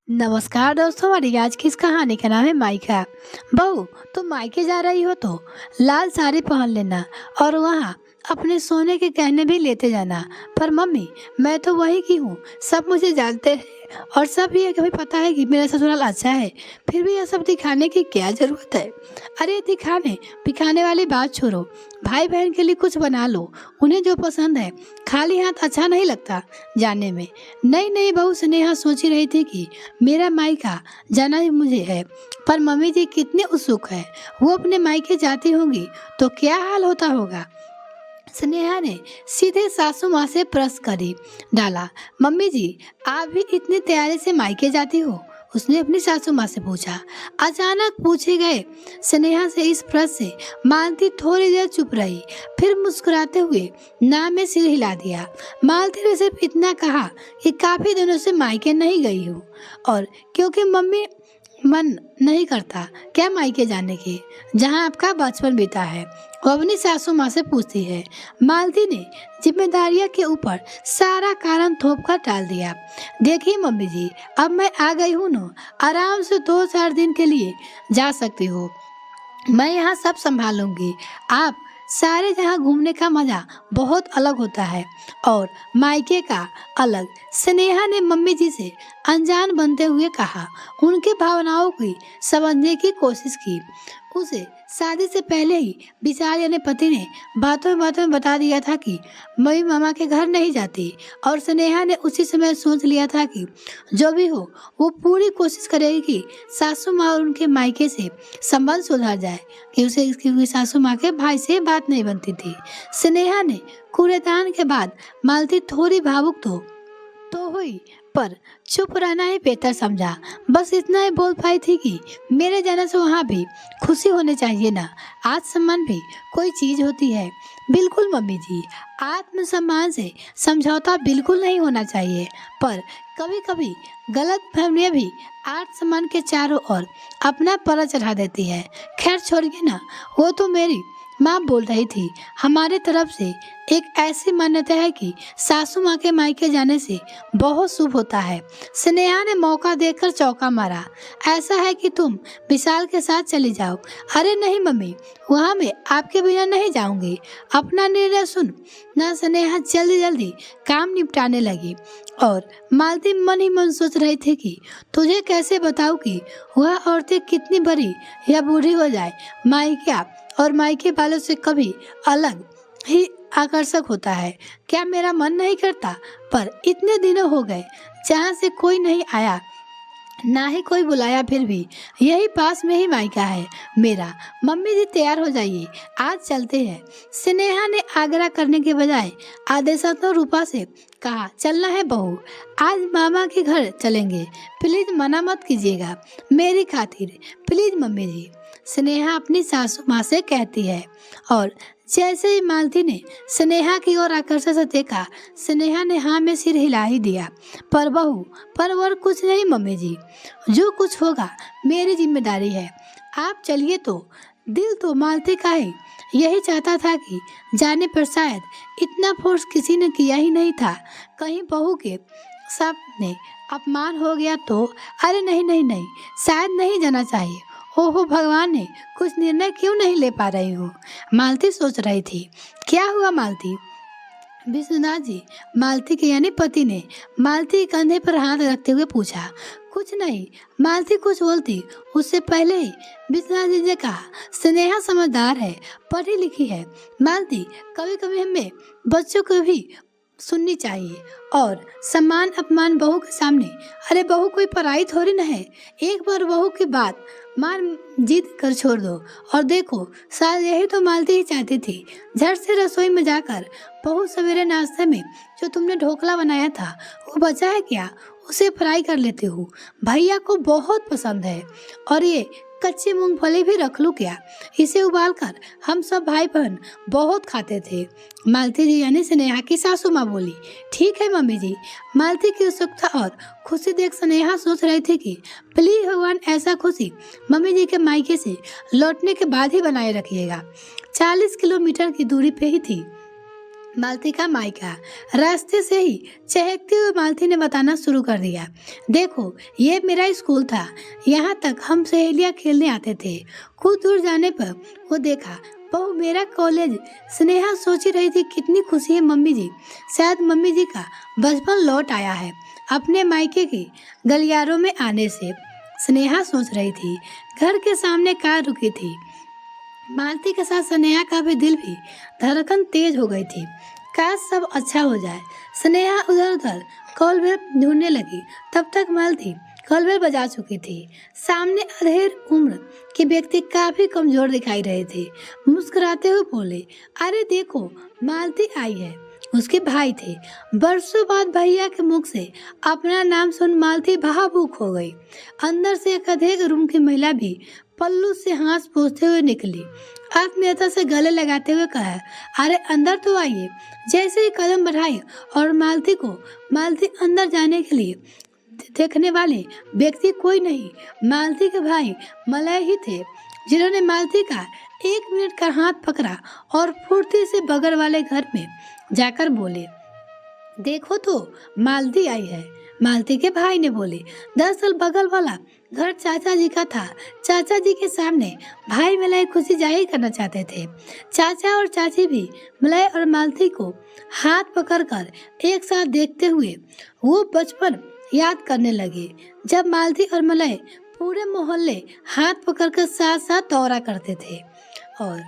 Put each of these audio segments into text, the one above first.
नमस्कार दोस्तों, हमारी आज की इस कहानी का नाम है माइका। बहू, तुम मायके जा रही हो तो लाल साड़ी पहन लेना और वहाँ अपने सोने के गहने भी लेते जाना। पर मम्मी, मैं तो वही की हूँ, सब मुझे जानते हैं और सब ये कभी पता है कि मेरा ससुराल अच्छा है। फिर भी ये सब दिखाने की क्या जरूरत है? अरे दिखाने दिखाने वाली बात छोड़ो, भाई बहन के लिए कुछ बना लो, उन्हें जो पसंद है। खाली हाथ अच्छा नहीं लगता जाने में। नई नई बहू स्नेहा सोच ही रही थी कि मेरा मायका जाना ही मुझे है। पर मम्मी जी कितने उत्सुक है, वो अपने मायके जाती होंगी तो क्या हाल होता होगा। स्नेहा ने सीधे सासू माँ से प्रश्न करी डाला, मम्मी जी, आप भी इतनी तैयारी से मायके जाती हो? उसने अपनी सासू माँ से पूछा। अचानक पूछे गए स्नेहा से इस प्रश्न से मालती थोड़ी देर चुप रही, फिर मुस्कुराते हुए ना में सिर हिला दिया। मालती ने सिर्फ इतना कहा कि काफी दिनों से मायके नहीं गई हूँ और क्योंकि मम्मी मन नहीं करता क्या मायके जाने के, जहाँ आपका बचपन बीता है। वो अपनी सासू माँ से पूछती है। मालती ने जिम्मेदारियां के ऊपर सारा कारण थोप कर टाल दिया। देखिए मम्मी जी, अब मैं आ गई हूँ ना, आराम से 2-4 दिन के लिए जा सकती हो। मैं यहाँ सब संभालूंगी। आप सारे जहाँ घूमने का मजा बहुत अलग होता है और मायके का अलग। स्नेहा ने मम्मी जी से अनजान बनते हुए कहा, उनके भावनाओं की समझने की कोशिश की। उसे शादी से पहले ही विशाल यानी पति ने बातों में बता दिया था कि मई मामा के घर नहीं जाती और स्नेहा ने उसी समय सोच लिया था कि जो भी हो वो पूरी कोशिश करेगी कि सासू माँ और उनके मायके से संबंध सुधर जाए। कि उसे क्योंकि सासू माँ के भाई से बात नहीं बनती थी। स्नेहा ने कूड़ेदान के बाद मालती थोड़ी भावुक तो हुई, पर चुप रहना ही बेहतर समझा। बस इतना ही बोल पाई थी कि मेरे जाने से वहाँ भी खुशी होनी चाहिए ना, आत्मसम्मान भी कोई चीज होती है। बिल्कुल मम्मी जी, आत्मसम्मान से समझौता बिल्कुल नहीं होना चाहिए, पर कभी कभी गलत फहमियां भी आत्मसम्मान के चारों ओर अपना परा चढ़ा देती है। खैर छोड़िए ना, वो तो मेरी माँ बोल रही थी, हमारे तरफ से एक ऐसी मान्यता है कि सासू माँ के मायके जाने से बहुत शुभ होता है। स्नेहा ने मौका देखकर चौका मारा। ऐसा है कि तुम विशाल के साथ चली जाओ। अरे नहीं मम्मी, वहाँ मैं आपके बिना नहीं जाऊंगी, अपना निर्णय सुन ना। स्नेहा जल्दी जल्दी काम निपटाने लगी और मालती मन ही मन सोच रही थी कि तुझे कैसे बताऊं कि वह औरतें कितनी बड़ी या बूढ़ी हो जाए, मायका और मायके वालों से कभी अलग ही आकर्षक होता है। क्या मेरा मन नहीं करता? पर इतने दिनों हो गए जहाँ से कोई नहीं आया, ना ही कोई बुलाया, फिर भी यही पास में ही मायका है मेरा। मम्मी जी तैयार हो जाइए, आज चलते हैं। स्नेहा ने आग्रह करने के बजाय आदेशात्मक रूपा से कहा, चलना है बहू, आज मामा के घर चलेंगे, प्लीज मना मत कीजिएगा मेरी खातिर, प्लीज मम्मी जी। स्नेहा अपनी सासू माँ से कहती है और जैसे ही मालती ने स्नेहा की ओर आकर्षण से देखा, स्नेहा ने हाँ में सिर हिला ही दिया। पर बहू, पर कुछ नहीं मम्मी जी, जो कुछ होगा मेरी जिम्मेदारी है, आप चलिए तो। दिल तो मालती का है, यही चाहता था कि जाने पर शायद इतना फोर्स किसी ने किया ही नहीं था, कहीं बहू के सामने अपमान हो गया तो। अरे नहीं नहीं नहीं, शायद नहीं जाना चाहिए। ओहो भगवान ने कुछ निर्णय क्यों नहीं ले पा रही हूँ, मालती सोच रही थी। क्या हुआ मालती? विश्वनाथ जी, मालती के यानी पति ने मालती के कंधे पर हाथ रखते हुए पूछा। कुछ नहीं, मालती कुछ बोलती उससे पहले ही विश्वनाथ जी ने कहा, स्नेहा समझदार है, पढ़ी लिखी है। मालती, कभी कभी हमें बच्चों को भी सुननी चाहिए और सम्मान अपमान बहू के सामने। अरे बहू कोई पराई थोड़ी न है, एक बार बहू की बात मान जीत कर छोड़ दो और देखो, शायद यही तो मालती ही चाहती थी। झट से रसोई में जाकर बहू, सवेरे नाश्ते में जो तुमने ढोकला बनाया था वो बचा है क्या? उसे फ्राई कर लेते हो, भैया को बहुत पसंद है। और ये कच्ची मूंगफली भी रख लूं क्या? इसे उबालकर हम सब भाई बहन बहुत खाते थे। मालती जी यानी स्नेहा की सासू माँ बोली। ठीक है मम्मी जी। मालती की उत्सुकता और खुशी देख स्नेहा सोच रही थी कि प्लीज भगवान ऐसा खुशी मम्मी जी के मायके से लौटने के बाद ही बनाए रखिएगा। 40 किलोमीटर की दूरी पे ही थी मालती का मायका। रास्ते से ही चहकते हुए मालती ने बताना शुरू कर दिया। देखो, ये मेरा स्कूल था, यहाँ तक हम सहेलियाँ खेलने आते थे। कुछ दूर जाने पर वो देखा, बहू मेरा कॉलेज। स्नेहा सोच ही रही थी कितनी खुशी है मम्मी जी, शायद मम्मी जी का बचपन लौट आया है अपने मायके के गलियारों में आने से। स्नेहा सोच रही थी। घर के सामने कार रुकी थी। मालती के साथ स्नेहा का भी दिल भी धड़कन तेज हो गई थी। काश सब अच्छा हो जाए। स्नेहा उधर उधर कॉल बेल ढूंढने लगी। तब तक मालती कॉल बेल बजा चुकी थी। सामने अधेड़ उम्र के व्यक्ति काफी कमजोर दिखाई रहे थे। मुस्कुराते हुए बोले, अरे देखो, मालती आई है। उसके भाई थे। बरसों बाद भैया के मुख से अपना नाम सुन मालती भावुक हो गई। अंदर से एक अधेड़ रूम की महिला भी पल्लू से हाथ पोंछते हुए निकली। आत्मीयता से गले लगाते हुए कहा, अरे अंदर तो आइए। जैसे ही कदम बढ़ाए और मालती अंदर जाने के लिए देखने वाले व्यक्ति कोई नहीं, मालती के भाई मलय ही थे, जिन्होंने मालती का 1 मिनट का हाथ पकड़ा और फुर्ती से बगल वाले घर में जाकर बोले, देखो तो मालती आई है। मालती के भाई ने बोले, दरअसल बगल वाला घर चाचा जी का था। चाचा जी के सामने भाई मलय खुशी जाहिर करना चाहते थे। चाचा और चाची भी मलय और मालती को हाथ पकड़कर एक साथ देखते हुए वो बचपन याद करने लगे, जब मालती और मलय पूरे मोहल्ले हाथ पकड़कर साथ साथ दौरा करते थे। और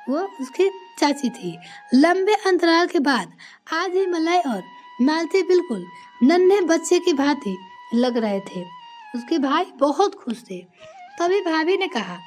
वो उसकी चाची थी। लंबे अंतराल के बाद आज ही मलय और मालती बिल्कुल नन्हे बच्चे की भांति लग रहे थे। उसके भाई बहुत खुश थे। तभी भाभी ने कहा,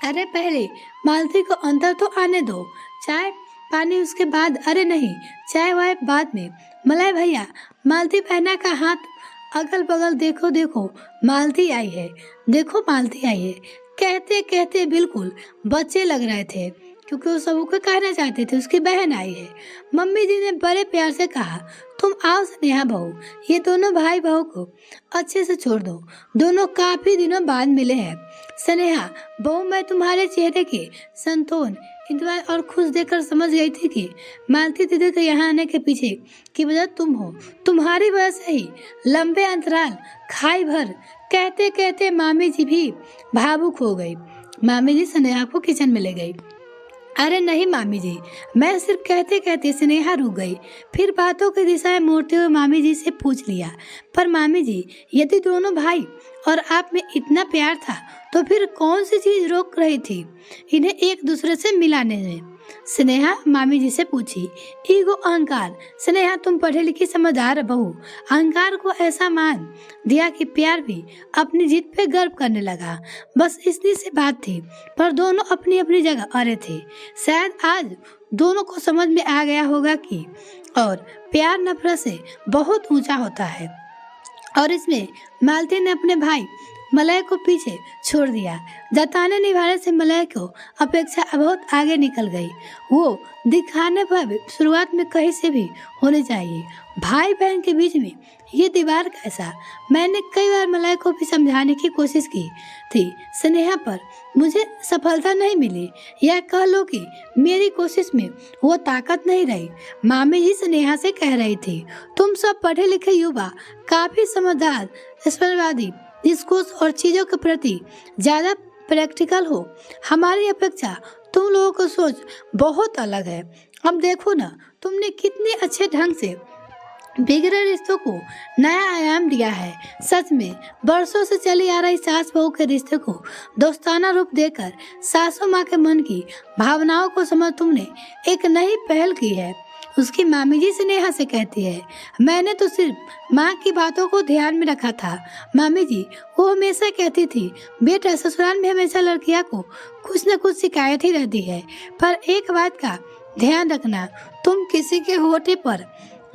अरे पहले मालती को अंदर तो आने दो, चाय पानी उसके बाद। अरे नहीं, चाय वाय बाद में। मलय भैया, मालती बहना का हाथ अगल बगल देखो, देखो मालती आई है, देखो मालती आई है। कहते कहते बिल्कुल बच्चे लग रहे थे, क्योंकि वो सबको कहना चाहते थे उसकी बहन आई है। मम्मी जी ने बड़े प्यार से कहा, तुम आओ स्नेहा बहू, ये दोनों भाई बहू को अच्छे से छोड़ दो, दोनों काफी दिनों बाद मिले हैं। स्नेहा बहू, मैं तुम्हारे चेहरे के संतोन, इंतजार और खुश देखकर समझ गई थी कि मालती दीदी के यहाँ आने के पीछे की वजह तुम हो। तुम्हारी वजह से ही लंबे अंतराल खाई भर। कहते कहते मामी जी भी भावुक हो गई। मामी जी स्नेहा को किचन में ले गई। अरे नहीं मामी जी, मैं सिर्फ कहते कहते स्नेहा रुक गई। फिर बातों की दिशा मोड़ते हुए मामी जी से पूछ लिया, पर मामी जी, यदि दोनों भाई और आप में इतना प्यार था तो फिर कौन सी चीज रोक रही थी इन्हें एक दूसरे से मिलाने में? स्नेहा मामी जी से पूछी। ईगो, अहंकार। स्नेहा, तुम पढ़े लिखी समझदार बहू, अहंकार को ऐसा मान दिया कि प्यार भी अपनी जीत पे गर्व करने लगा। बस इतनी सी बात थी, पर दोनों अपनी अपनी जगह अड़े थे। शायद आज दोनों को समझ में आ गया होगा कि और प्यार नफरत से बहुत ऊंचा होता है। और इसमें मालती ने अपने भाई मलय को पीछे छोड़ दिया। जताने निभाने से मलय को अपेक्षा बहुत आगे निकल गई। वो दिखाने पर शुरुआत में कहीं से भी होने चाहिए। भाई बहन के बीच में ये दीवार कैसा? मैंने कई बार मलय को भी समझाने की कोशिश की थी स्नेहा, पर मुझे सफलता नहीं मिली। यह कह लो कि मेरी कोशिश में वो ताकत नहीं रही। मामी जी स्नेहा से कह रही थी, तुम सब पढ़े लिखे युवा काफी समझदार, स्पष्टवादी, डिस्कोर्स और चीजों के प्रति ज्यादा प्रैक्टिकल हो। हमारी अपेक्षा तुम लोगों को सोच बहुत अलग है। अब देखो ना, तुमने कितने अच्छे ढंग से बिगड़े रिश्तों को नया आयाम दिया है। सच में बरसों से चली आ रही सास बहू के रिश्ते को दोस्ताना रूप देकर सासू माँ के मन की भावनाओं को समझ तुमने एक नई पहल की है। उसकी मामी जी स्नेहा से कहती है, मैंने तो सिर्फ माँ की बातों को ध्यान में रखा था। मामी जी वो हमेशा कहती थी, बेटा ससुराल में हमेशा लड़कियाँ को कुछ न कुछ शिकायत ही रहती है, पर एक बात का ध्यान रखना, तुम किसी के होठे पर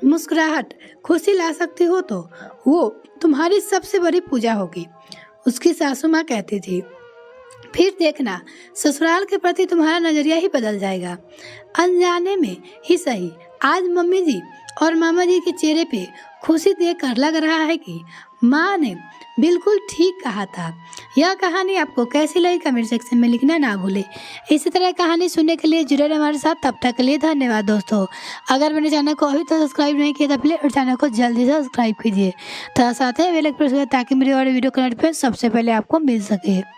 मुस्कुराहट खुशी ला सकती हो तो वो तुम्हारी सबसे बड़ी पूजा होगी। उसकी सासू माँ कहती थी, फिर देखना ससुराल के प्रति तुम्हारा नजरिया ही बदल जाएगा। अनजाने में ही सही, आज मम्मी जी और मामा जी के चेहरे पे खुशी देखकर लग रहा है कि माँ ने बिल्कुल ठीक कहा था। यह कहानी आपको कैसी लगी कमेंट सेक्शन में लिखना ना भूले। इसी तरह कहानी सुनने के लिए जुड़े रहे हमारे साथ। तब तक के लिए धन्यवाद दोस्तों। अगर मेरे चैनल को अभी तक सब्सक्राइब नहीं किया तो प्लीज चैनल को जल्दी से सब्सक्राइब कीजिए, साथ ही बेल आइकन प्रेस करें ताकि मेरी और वीडियो का नोटिफिकेशन सबसे पहले आपको मिल सके।